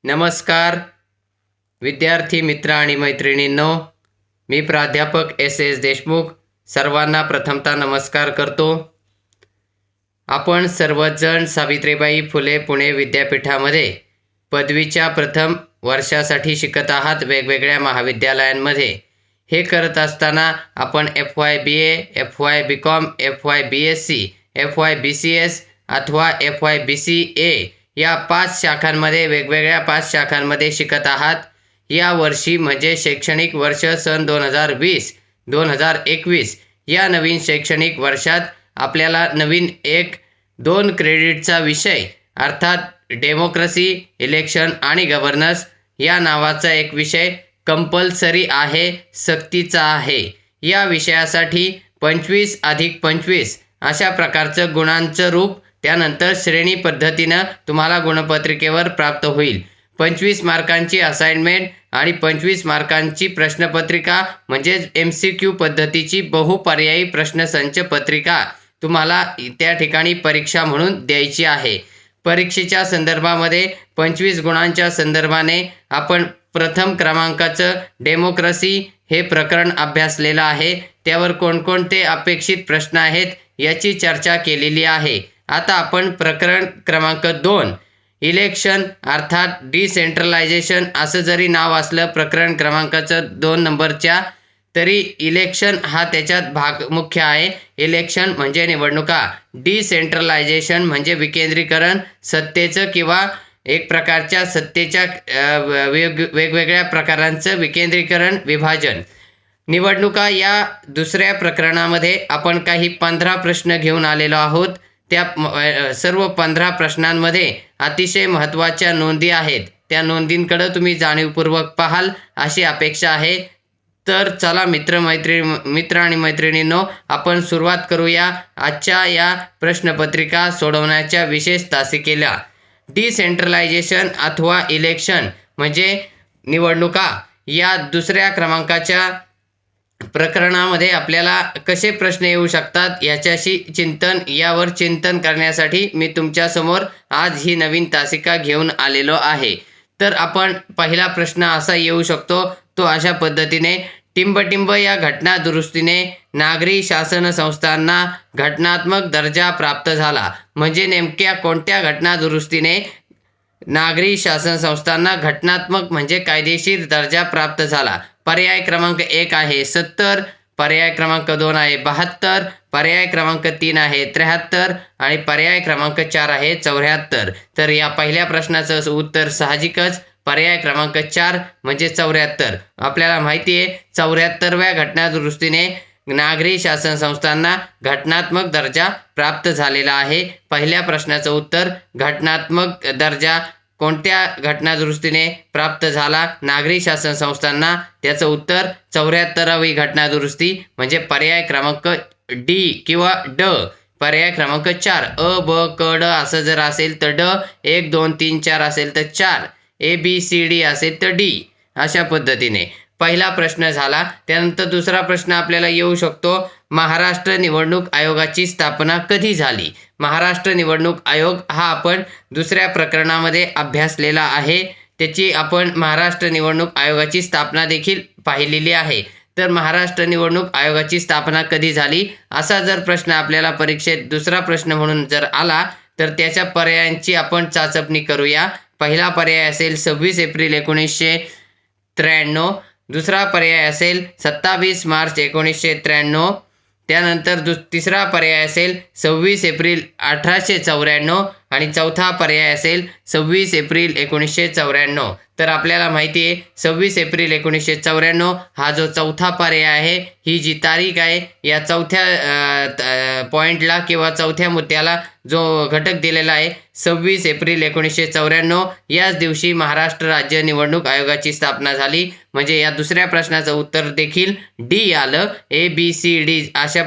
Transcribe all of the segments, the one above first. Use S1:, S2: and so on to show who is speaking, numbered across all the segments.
S1: नमस्कार विद्यार्थी मित्र आणि मैत्रिणींनो, मी प्राध्यापक एस देशमुख सर्वांना प्रथमतः नमस्कार करतो। आपण सर्वजण सावित्रीबाई फुले पुणे विद्यापीठामध्ये पदवीच्या प्रथम वर्षासाठी शिकत आहात वेगवेगळ्या महाविद्यालयांमध्ये। हे करत असताना आपण FY BA, FY BCom, FY BSc, FY BCS अथवा FY BCA या 5 शाखांमध्ये वेगवेगळ्या 5 शाखांमध्ये शिकत आहात। या वर्षी म्हणजे शैक्षणिक वर्ष सन 2020-2021 या नवीन शैक्षणिक वर्षात आपल्याला नवीन 1-2 क्रेडिटचा विषय अर्थात डेमोक्रेसी, इलेक्शन आणि गव्हर्नन्स या नावाचा एक विषय कंपल्सरी आहे, सक्तीचा आहे। या विषयासाठी 25+25 अशा प्रकारचं गुणांचं रूप त्यानंतर श्रेणी पद्धतीनं तुम्हाला गुणपत्रिकेवर प्राप्त होईल। 25 मार्कांची असाइनमेंट आणि 25 मार्कांची प्रश्नपत्रिका म्हणजेच MCQ पद्धतीची बहुपर्यायी प्रश्नसंच पत्रिका तुम्हाला त्या ठिकाणी परीक्षा म्हणून द्यायची आहे। परीक्षेच्या संदर्भामध्ये 25 गुणांच्या संदर्भाने आपण प्रथम क्रमांकाचं डेमोक्रेसी हे प्रकरण अभ्यासलेलं आहे। त्यावर कोणकोणते अपेक्षित प्रश्न आहेत याची चर्चा केलेली आहे। आता आपण प्रकरण क्रमांक 2 इलेक्शन अर्थात डिसेंट्रलायझेशन असं जरी नाव असलं प्रकरण क्रमांकाचं 2 नंबरच्या, तरी इलेक्शन हा त्याच्यात भाग मुख्य आहे। इलेक्शन म्हणजे निवडणुका, डिसेंट्रलायझेशन म्हणजे विकेंद्रीकरण सत्तेचं किंवा एक प्रकारच्या सत्तेच्या वेगवेगळ्या प्रकारांचं विकेंद्रीकरण, विभाजन। निवडणुका या दुसऱ्या प्रकरणामध्ये आपण काही 15 प्रश्न घेऊन आलेलो आहोत। त्या सर्व 15 प्रश्नांमध्ये अतिशय महत्त्वाच्या नोंदी आहेत। त्या नोंदींकडे तुम्ही जाणीवपूर्वक पाहाल अशी अपेक्षा आहे। तर चला मित्र आणि मैत्रिणींनो, आपण सुरुवात करूया आजच्या या प्रश्नपत्रिका सोडवण्याच्या विशेष तासिकेला। डिसेंट्रलायझेशन अथवा इलेक्शन म्हणजे निवडणुका या दुसऱ्या क्रमांकाच्या प्रकरणामध्ये आपल्याला कसे प्रश्न येऊ शकतात यावर चिंतन करण्यासाठी मी तुमच्यासमोर आज ही नवीन तासिका घेऊन आलेलो आहे। तर आपण पहिला प्रश्न असा येऊ शकतो तो अशा पद्धतीने, टिंबटिंब या घटना दुरुस्तीने नागरी शासन संस्थांना घटनात्मक दर्जा प्राप्त झाला। म्हणजे नेमक्या कोणत्या घटना दुरुस्तीने नागरी शासन संस्थांना घटनात्मक म्हणजे कायदेशीर दर्जा प्राप्त झाला? पर्याय क्रमांक 1 आहे 70, पर्याय क्रमांक 2 आहे 72, पर्याय क्रमांक 3 आहे 73 आणि पर्याय क्रमांक 4 आहे 74। तर या पहिल्या प्रश्नाचं उत्तर साहजिकच पर्याय क्रमांक 4 म्हणजे 74। आपल्याला माहिती आहे 74व्या घटना दुरुस्तीने नागरी शासन संस्थांना घटनात्मक दर्जा प्राप्त झालेला आहे। पहिल्या प्रश्नाचं उत्तर घटनात्मक दर्जा कोणत्या घटना दुरुस्तीने प्राप्त झाला नागरी शासन संस्थांना, त्याचं उत्तर 74वी घटना दुरुस्ती म्हणजे पर्याय क्रमांक डी किंवा ड। पर्याय क्रमांक 4 अ ब क ड असं जर असेल तर ड, 1 2 3 4 असेल तर 4, ABCD असेल तर डी। अशा पद्धतीने पहिला प्रश्न झाला। त्यानंतर दुसरा प्रश्न आपल्याला येऊ शकतो, महाराष्ट्र निवडणूक आयोगाची स्थापना कधी झाली? महाराष्ट्र निवडणूक आयोग हा आपण दुसऱ्या प्रकरणामध्ये अभ्यासलेला आहे। त्याची आपण महाराष्ट्र निवडणूक आयोगाची स्थापना देखील पाहिलेली आहे। तर महाराष्ट्र निवडणूक आयोगाची स्थापना कधी झाली असा जर प्रश्न आपल्याला परीक्षेत दुसरा प्रश्न म्हणून जर आला तर त्याच्या पर्यायांची आपण चाचपणी करूया। पहिला पर्याय असेल 26 एप्रिल 1993, दुसरा पर्याय असेल 27 मार्च 1993, त्यानंतर तिसरा पर्याय असेल 26 एप्रिल 1894 आणि चौथा पर्याय असेल 26 एप्रिल 1994। तर आपल्याला माहिती आहे 26 एप्रिल 1994 हा जो चौथा पर्याय आहे, ही जी तारीख आहे या चौथ्या पॉईंटला किंवा चौथ्या मुद्द्याला जो घटक दिलेला आहे 26 एप्रिल 1994 याच दिवशी महाराष्ट्र राज्य निवडणूक आयोगाची स्थापना झाली। म्हणजे या दुसऱ्या प्रश्नाचं उत्तर देखील डी आलं। ABCD अशा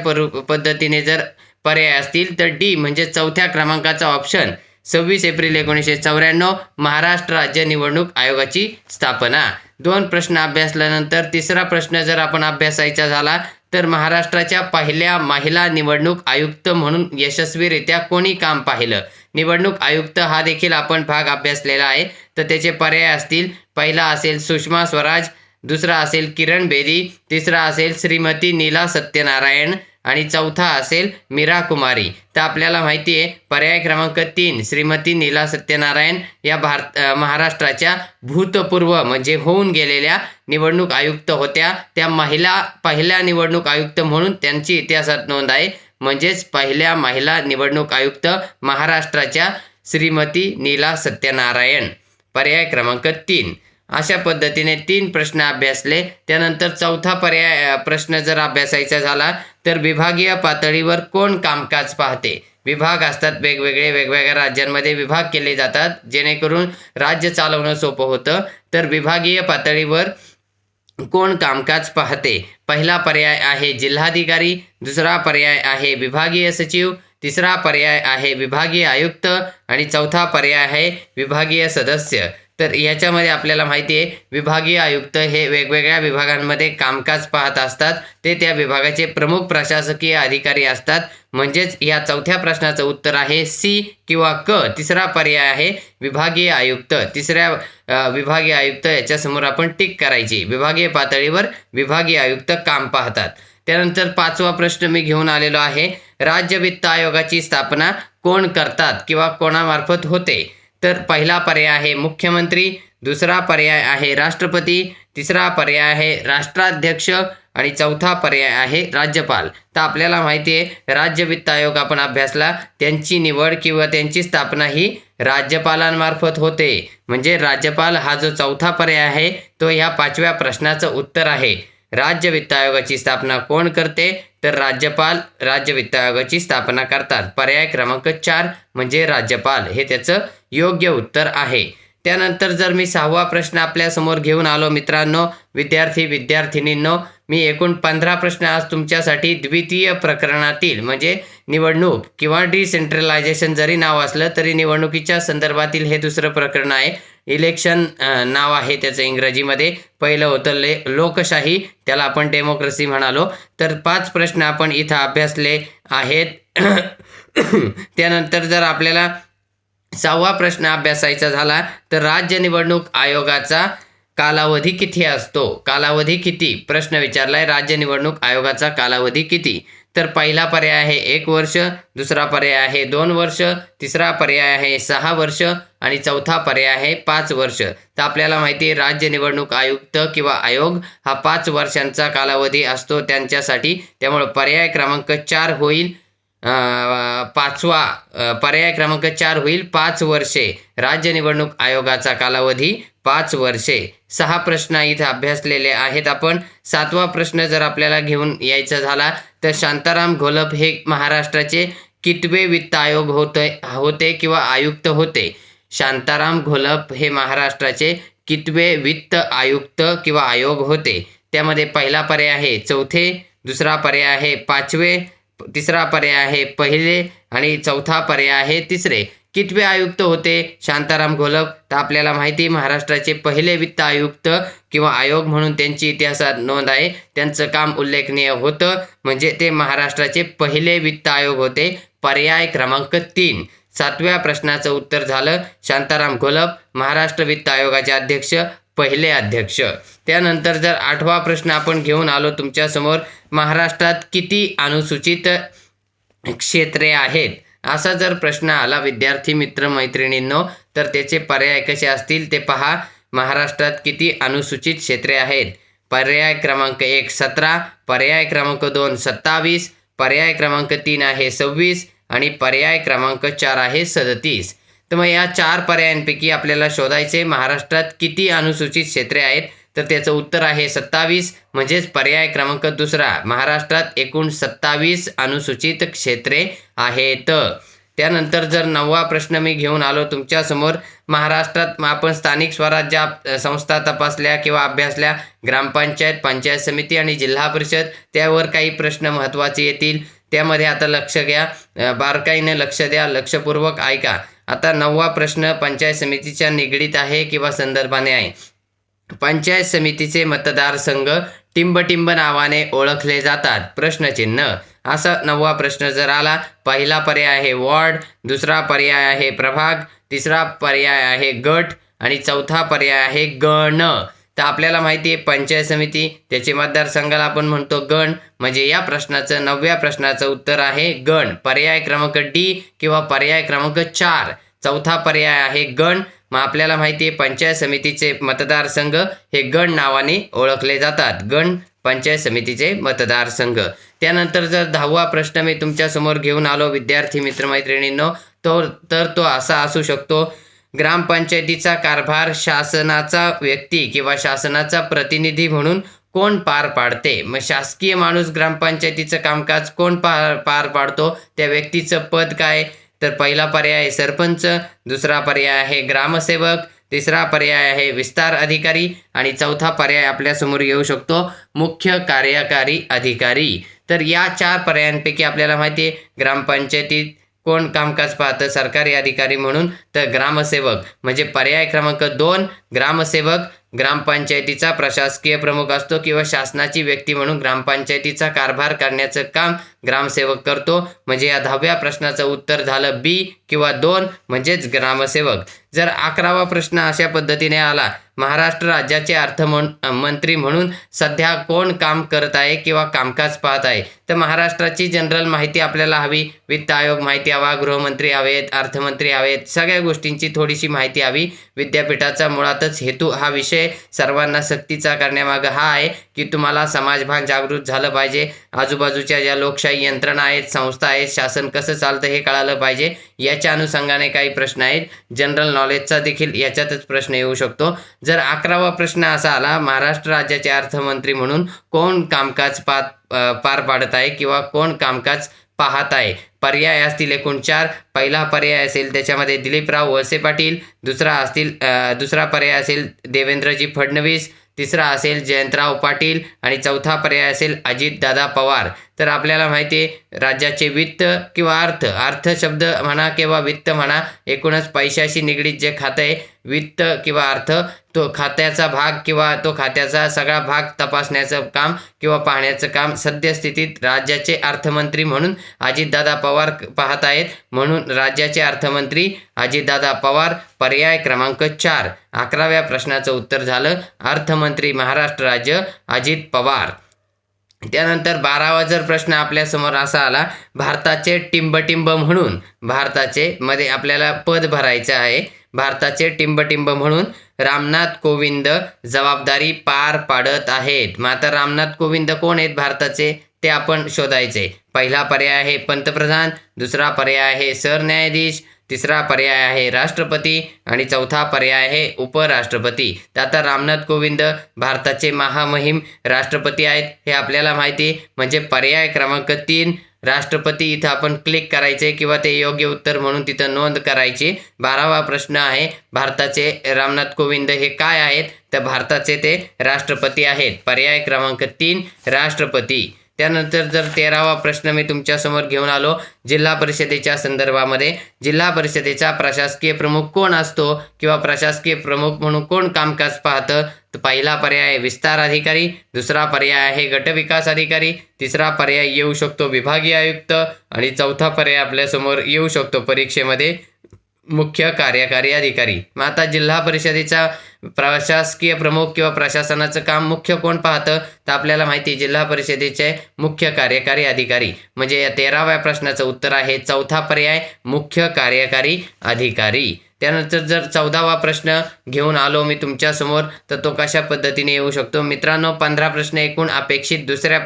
S1: पद्धतीने जर पर्याय असतील तर डी म्हणजे चौथ्या क्रमांकाचा ऑप्शन 26 एप्रिल 1994 महाराष्ट्र राज्य निवडणूक आयोगाची स्थापना। 2 प्रश्न अभ्यासल्यानंतर तिसरा प्रश्न जर आपण अभ्यासायचा झाला तर महाराष्ट्राच्या पहिल्या महिला निवडणूक आयुक्त म्हणून यशस्वीरित्या कोणी काम पाहिलं? निवडणूक आयुक्त हा देखील आपण भाग अभ्यासलेला आहे. तर त्याचे पर्याय असतील, पहिला असेल सुषमा स्वराज, दुसरा असेल किरण बेदी, तिसरा असेल श्रीमती नीला सत्यनारायण आणि चौथा असेल मीरा कुमारी. तर आपल्याला माहिती आहे पर्याय क्रमांक 3 श्रीमती नीला सत्यनारायण या महाराष्ट्राच्या भूतपूर्व म्हणजे होऊन गेलेल्या निवडणूक आयुक्त होत्या. त्या महिला पहिल्या निवडणूक आयुक्त म्हणून त्यांची इतिहासात नोंद आहे. म्हणजेच पहिल्या महिला निवडणूक आयुक्त महाराष्ट्राच्या श्रीमती नीला सत्यनारायण. पर्याय क्रमांक 3. अशा पद्धतीने 3 प्रश्न अभ्यासले. त्यानंतर चौथा प्रश्न जर अभ्यासायचा झाला तर विभागीय पातळीवर कोण कामकाज पाहते. विभाग असतात वेगवेगळे, वेगवेगळ्या राज्यांमध्ये विभाग केले जातात जेणेकरून राज्य चालवणं सोपं होतं. तर विभागीय पातळीवर कोण कामकाज पाहते. पहिला पर्याय आहे जिल्हाधिकारी, दुसरा पर्याय आहे विभागीय सचिव, तिसरा पर्याय आहे विभागीय आयुक्त आणि चौथा पर्याय आहे विभागीय सदस्य. तर याच्यामध्ये आपल्याला माहिती आहे विभागीय आयुक्त हे वेगवेगळ्या विभागांमध्ये कामकाज पाहत असतात. ते त्या विभागाचे प्रमुख प्रशासकीय अधिकारी असतात. म्हणजेच या चौथ्या प्रश्नाचं उत्तर आहे सी किंवा क. तिसरा पर्याय आहे विभागीय आयुक्त. तिसऱ्या विभागीय आयुक्त याच्यासमोर आपण टिक करायची. विभागीय पातळीवर विभागीय आयुक्त काम पाहतात. त्यानंतर 5वा प्रश्न मी घेऊन आलेलो आहे. राज्य वित्त आयोगाची स्थापना कोण करतात किंवा कोणामार्फत होते. तर पहिला पर्याय आहे मुख्यमंत्री, दुसरा पर्याय आहे राष्ट्रपती, तिसरा पर्याय आहे राष्ट्राध्यक्ष आणि चौथा पर्याय आहे राज्यपाल. तर आपल्याला माहिती आहे राज्य वित्त आयोग आपण अभ्यासला, त्यांची निवड किंवा त्यांची स्थापना ही राज्यपालांमार्फत होते. म्हणजे राज्यपाल हा जो चौथा पर्याय आहे तो ह्या 5व्या प्रश्नाचं उत्तर आहे. राज्य वित्त आयोगाची स्थापना कोण करते. तर राज्यपाल राज्य वित्त आयोगाची स्थापना करतात. पर्याय क्रमांक 4 म्हणजे राज्यपाल हे त्याचं योग्य उत्तर आहे. त्यानंतर जर मी 6वा प्रश्न आपल्यासमोर घेऊन आलो मित्रांनो, विद्यार्थींनो, मी एकूण 15 प्रश्न आज तुमच्यासाठी द्वितीय प्रकरणातील म्हणजे निवडणूक किंवा डिसेंट्रलायझेशन जरी नाव असलं तरी निवडणुकीच्या संदर्भातील हे दुसरं प्रकरण आहे. इलेक्शन नाव आहे त्याचं इंग्रजीमध्ये. पहिलं होतं लोकशाही, त्याला आपण डेमोक्रेसी म्हणालो. तर 5 प्रश्न आपण इथं अभ्यासले आहेत. त्यानंतर जर आपल्याला 6वा प्रश्न अभ्यासायचा झाला तर राज्य निवडणूक आयोगाचा कालावधी किती असतो. कालावधी किती प्रश्न विचारलाय. राज्य निवडणूक आयोगाचा कालावधी किती. तर पहिला पर्याय आहे 1 वर्ष, दुसरा पर्याय आहे 2 वर्ष, तिसरा पर्याय आहे 6 वर्ष आणि चौथा पर्याय आहे 5 वर्ष. तर आपल्याला माहिती आहे राज्य निवडणूक आयुक्त किंवा आयोग हा 5 वर्षांचा कालावधी असतो त्यांच्यासाठी. त्यामुळे पर्याय क्रमांक 4 होईल. 5वा पर्याय क्रमांक 4 होईल 5 वर्षे. राज्य निवडणूक आयोगाचा कालावधी 5 वर्षे. 6 प्रश्न इथे अभ्यासलेले आहेत आपण. 7वा प्रश्न जर आपल्याला घेऊन यायचा झाला तर शांताराम घोलप हे महाराष्ट्राचे कितवे वित्त आयोग होते किंवा आयुक्त होते. शांताराम घोलप हे महाराष्ट्राचे कितवे वित्त आयुक्त किंवा आयोग होते. त्यामध्ये पहिला पर्याय आहे 4, दुसरा पर्याय आहे 5, तिसरा पर्याय आहे 1 आणि चौथा पर्याय आहे 3. कितवे आयुक्त होते शांताराम घोलप. तर आपल्याला माहिती महाराष्ट्राचे पहिले वित्त आयुक्त किंवा आयोग म्हणून त्यांची इतिहासात नोंद आहे. त्यांचं काम उल्लेखनीय होतं म्हणजे ते महाराष्ट्राचे पहिले वित्त आयोग होते. पर्याय क्रमांक 3. 7व्या प्रश्नाचं उत्तर झालं शांताराम घोलप, महाराष्ट्र वित्त आयोगाचे अध्यक्ष, पहिले अध्यक्ष. त्यानंतर जर 8वा प्रश्न आपण घेऊन आलो तुमच्यासमोर. महाराष्ट्रात किती अनुसूचित क्षेत्रे आहेत असा जर प्रश्न आला विद्यार्थी मित्र मैत्रिणींनो तर त्याचे पर्याय कसे असतील ते पहा. महाराष्ट्रात किती अनुसूचित क्षेत्रे आहेत. पर्याय क्रमांक 1 17, पर्याय क्रमांक 2 27, पर्याय क्रमांक 3 आहे 26 आणि पर्याय क्रमांक 4 आहे 37. तर मग या 4 पर्यायांपैकी आपल्याला शोधायचे महाराष्ट्रात किती अनुसूचित क्षेत्रे आहेत. तर त्याचं उत्तर आहे 27 म्हणजेच पर्याय क्रमांक 2. महाराष्ट्रात एकूण 27 अनुसूचित क्षेत्रे आहेत. त्यानंतर जर 9वा प्रश्न मी घेऊन आलो तुमच्यासमोर. महाराष्ट्रात आपण स्थानिक स्वराज्य संस्था तपासल्या किंवा अभ्यासल्या, ग्रामपंचायत, पंचायत समिती आणि जिल्हा परिषद. त्यावर काही प्रश्न महत्त्वाचे येतील. त्यामध्ये आता लक्ष घ्या, बारकाईने लक्ष द्या, लक्षपूर्वक ऐका. आता 9वा प्रश्न पंचायत समितीच्या निगडीत आहे किंवा संदर्भाने आहे. पंचायत समितीचे मतदारसंघ टिंबटिंब नावाने ओळखले जातात प्रश्नचिन्ह. असा 9वा प्रश्न जर आला, पहिला पर्याय आहे वॉर्ड, दुसरा पर्याय आहे प्रभाग, तिसरा पर्याय आहे गट आणि चौथा पर्याय आहे गण. तर आपल्याला माहिती आहे पंचायत समिती त्याचे मतदारसंघाला आपण म्हणतो गण, म्हणजे या प्रश्नाचं 9व्या प्रश्नाचं उत्तर आहे गण. पर्याय क्रमांक डी किंवा पर्याय क्रमांक 4 चौथा पर्याय आहे गण. मग आपल्याला माहिती आहे पंचायत समितीचे मतदारसंघ हे गण नावाने ओळखले जातात. गण पंचायत समितीचे मतदारसंघ. त्यानंतर जर 10वा प्रश्न मी तुमच्यासमोर घेऊन आलो विद्यार्थी मित्रमैत्रिणींनो, तर तो असा असू शकतो, ग्रामपंचायतीचा कारभार शासनाचा व्यक्ती किंवा शासनाचा प्रतिनिधी म्हणून कोण पार पाडते? मग शासकीय माणूस ग्रामपंचायतीचं कामकाज कोण पार पाडतो? त्या व्यक्तीचं पद काय? तर पहिला पर्याय आहे सरपंच, दुसरा पर्याय आहे ग्रामसेवक, तिसरा पर्याय आहे विस्तार अधिकारी आणि चौथा पर्याय आपल्यासमोर येऊ शकतो मुख्य कार्यकारी अधिकारी. तर या 4 पर्यायांपैकी आपल्याला माहिती आहे ग्रामपंचायतीत कोण कामकाज पाहतं सरकारी अधिकारी म्हणून? तर ग्रामसेवक. म्हणजे पर्याय क्रमांक 2 ग्रामसेवक ग्रामपंचायतीचा प्रशासकीय प्रमुख असतो किंवा शासनाची व्यक्ती म्हणून ग्रामपंचायतीचा कारभार करण्याचं काम ग्रामसेवक करतो. म्हणजे या 10व्या प्रश्नाचं उत्तर झालं बी किंवा 2 म्हणजेच ग्रामसेवक. जर 11वा प्रश्न अशा पद्धतीने आला, महाराष्ट्र राज्याचे अर्थमंत्री म्हणून सध्या कोण काम करत आहे किंवा कामकाज पाहत आहे? तर महाराष्ट्राची जनरल माहिती आपल्याला हवी, वित्त आयोग माहिती हवा, गृहमंत्री हवेत, अर्थमंत्री हवेत, सगळ्या गोष्टींची थोडीशी माहिती हवी. विद्यापीठाचा मुळातच हेतू हा विषय सर्वांना सक्तीचा करण्यामागं हा आहे की तुम्हाला समाजभान जागृत झालं पाहिजे, आजूबाजूच्या ज्या लोकशाही यंत्रणा आहेत, संस्था आहेत, शासन कसं चालतं हे कळालं पाहिजे. याच्या अनुषंगाने काही प्रश्न आहेत. जनरल नॉलेजचा देखील याच्यातच प्रश्न येऊ शकतो. जर 11वा प्रश्न असा आला, महाराष्ट्र राज्याचे अर्थमंत्री म्हणून कोण कामकाज पार पाडत आहे किंवा कोण कामकाज पाहत आहे? पर्याय असतील एकूण 4. पहिला पर्याय असेल त्याच्यामध्ये दिलीपराव वळसे पाटील, दुसरा पर्याय असेल देवेंद्रजी फडणवीस, तिसरा असेल जयंतराव पाटील आणि चौथा पर्याय असेल अजितदादा पवार. तर आपल्याला माहिती आहे राज्याचे वित्त किंवा अर्थ शब्द म्हणा किंवा वित्त म्हणा, एकूणच पैशाशी निगडीत जे खातं आहे वित्त किंवा अर्थ, तो खात्याचा भाग किंवा तो खात्याचा सगळा भाग तपासण्याचं काम किंवा पाहण्याचं काम सद्यस्थितीत राज्याचे अर्थमंत्री म्हणून अजितदादा पवार पाहत आहेत. म्हणून राज्याचे अर्थमंत्री अजितदादा पवार. पर्याय क्रमांक 4 11व्या प्रश्नाचं उत्तर झालं अर्थमंत्री महाराष्ट्र राज्य अजित पवार. त्यानंतर 12वा जर प्रश्न आपल्यासमोर असा आला, भारताचे टिंबटिंब म्हणून मध्ये आपल्याला पद भरायचं आहे. भारताचे टिंबटिंब म्हणून रामनाथ कोविंद जबाबदारी पार पाडत आहेत. मग आता रामनाथ कोविंद कोण आहेत भारताचे ते आपण शोधायचे. पहिला पर्याय आहे पंतप्रधान, दुसरा पर्याय आहे सरन्यायाधीश, तिसरा पर्याय आहे राष्ट्रपती आणि चौथा पर्याय आहे उपराष्ट्रपती. तर आता रामनाथ कोविंद भारताचे महामहिम राष्ट्रपती आहेत हे आपल्याला माहिती. म्हणजे पर्याय क्रमांक 3 राष्ट्रपती इथं आपण क्लिक करायचे किंवा ते योग्य उत्तर म्हणून तिथं नोंद करायची. 12वा प्रश्न आहे, भारताचे रामनाथ कोविंद हे काय आहेत? तर भारताचे ते राष्ट्रपती आहेत. पर्याय क्रमांक 3 राष्ट्रपती. त्यानंतर जर 13वा प्रश्न मी तुमच्यासमोर घेऊन आलो, जिल्हा परिषदेच्या संदर्भामध्ये जिल्हा परिषदेचा प्रशासकीय प्रमुख कोण असतो किंवा प्रशासकीय प्रमुख म्हणून कोण कामकाज पाहतं? तर पहिला पर्याय आहे विस्तार अधिकारी, दुसरा पर्याय आहे गटविकास अधिकारी, तिसरा पर्याय येऊ शकतो विभागीय आयुक्त आणि चौथा पर्याय आपल्यासमोर येऊ शकतो परीक्षेमध्ये मुख्य कार्यकारी अधिकारी. मग आता जिल्हा परिषदेचा प्रशासकीय प्रमुख किंवा प्रशासनाचं काम मुख्य कोण पाहतं? तर आपल्याला माहिती जिल्हा परिषदेचे मुख्य कार्यकारी अधिकारी. म्हणजे या 13व्या प्रश्नाचं उत्तर आहे चौथा पर्याय मुख्य कार्यकारी अधिकारी. त्यानंतर जर 14वा प्रश्न घेऊन आलो मी तुमच्यासमोर तर तो कशा पद्धतीने येऊ शकतो? मित्रांनो 15 प्रश्न एकूण अपेक्षित दुसऱ्या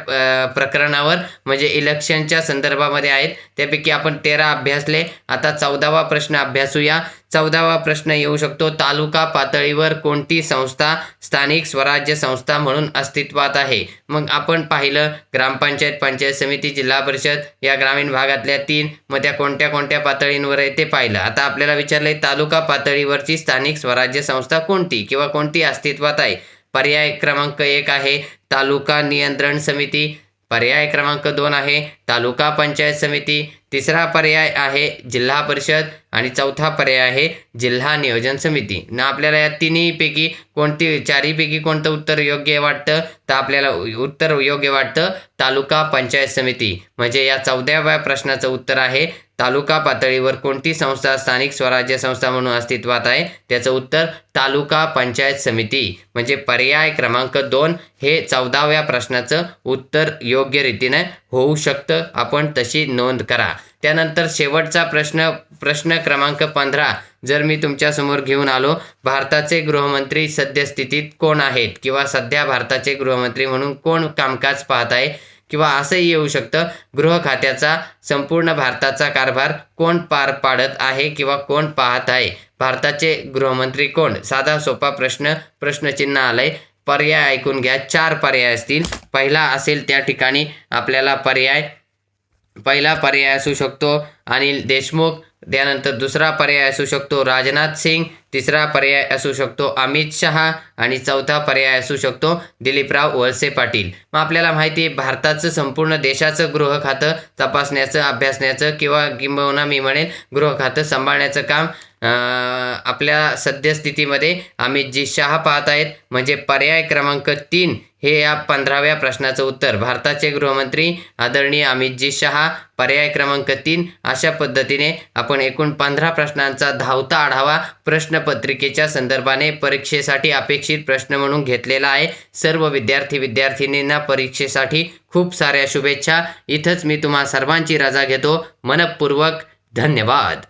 S1: प्रकरणावर म्हणजे इलेक्शनच्या संदर्भामध्ये आहेत. त्यापैकी आपण 13 अभ्यासले. आता 14वा प्रश्न अभ्यासूया. 14वा प्रश्न येऊ शकतो, तालुका पातळीवर कोणती संस्था स्थानिक स्वराज्य संस्था म्हणून अस्तित्वात आहे? मग आपण पाहिलं ग्रामपंचायत, पंचायत समिती, जिल्हा परिषद या ग्रामीण भागातल्या 3, मग त्या कोणत्या कोणत्या पातळींवर आहे ते पाहिलं. आता आपल्याला विचारलंय तालुका पातळीवरची स्थानिक स्वराज्य संस्था कोणती किंवा कोणती अस्तित्वात आहे? पर्याय क्रमांक 1 आहे तालुका नियंत्रण समिती, पर्याय क्रमांक 2 आहे तालुका पंचायत समिती, तिसरा पर्याय आहे जिल्हा परिषद आणि चौथा पर्याय आहे जिल्हा नियोजन समिती. ना आपल्याला या तिन्हीपैकी चारहीपैकी कोणतं उत्तर योग्य वाटतं, तर आपल्याला उत्तर योग्य वाटतं तालुका पंचायत समिती. म्हणजे या 14व्या प्रश्नाचं उत्तर आहे तालुका पातळीवर कोणती संस्था स्थानिक स्वराज्य संस्था म्हणून अस्तित्वात आहे, त्याचं उत्तर तालुका पंचायत समिती. म्हणजे पर्याय क्रमांक 2 हे 14व्या प्रश्नाचं उत्तर योग्य रीतीने होऊ शकतं. आपण तशी नोंद करा. त्यानंतर शेवटचा प्रश्न क्रमांक 15 जर मी तुमच्यासमोर घेऊन आलो, भारताचे गृहमंत्री सद्यस्थितीत कोण आहेत किंवा सध्या भारताचे गृहमंत्री म्हणून कोण कामकाज पाहत आहे, किंवा असंही येऊ शकतं गृह खात्याचा संपूर्ण भारताचा कारभार कोण पार पाडत आहे किंवा कोण पाहत आहे, भारताचे गृहमंत्री कोण. साधा सोपा प्रश्नचिन्ह आलंय. पर्याय ऐकून घ्या. 4 पर्याय असतील. पहिला असेल त्या ठिकाणी आपल्याला पहिला पर्याय असू शकतो अनिल देशमुख. त्यानंतर दुसरा पर्याय असू शकतो राजनाथ सिंग. तिसरा पर्याय असू शकतो अमित शहा आणि चौथा पर्याय असू शकतो दिलीपराव वळसे पाटील. मग आपल्याला माहिती आहे भारताचं संपूर्ण देशाचं गृह खातं तपासण्याचं, अभ्यासण्याचं किंवा किंबहुना मी म्हणेन गृह खातं सांभाळण्याचं काम आपल्या सद्यस्थितीमध्ये अमितजी शहा पाहत आहेत. म्हणजे पर्याय क्रमांक 3 हे या 15व्या प्रश्नाचं उत्तर भारताचे गृहमंत्री आदरणीय अमितजी शहा. पर्याय क्रमांक 3. अशा पद्धतीने आपण एकूण 15 प्रश्नांचा धावता आढावा प्रश्नपत्रिकेच्या संदर्भाने परीक्षेसाठी अपेक्षित प्रश्न म्हणून घेतलेला आहे. सर्व विद्यार्थिनींना परीक्षेसाठी खूप साऱ्या शुभेच्छा. इथंच मी तुम्हा सर्वांची रजा घेतो. मनःपूर्वक धन्यवाद.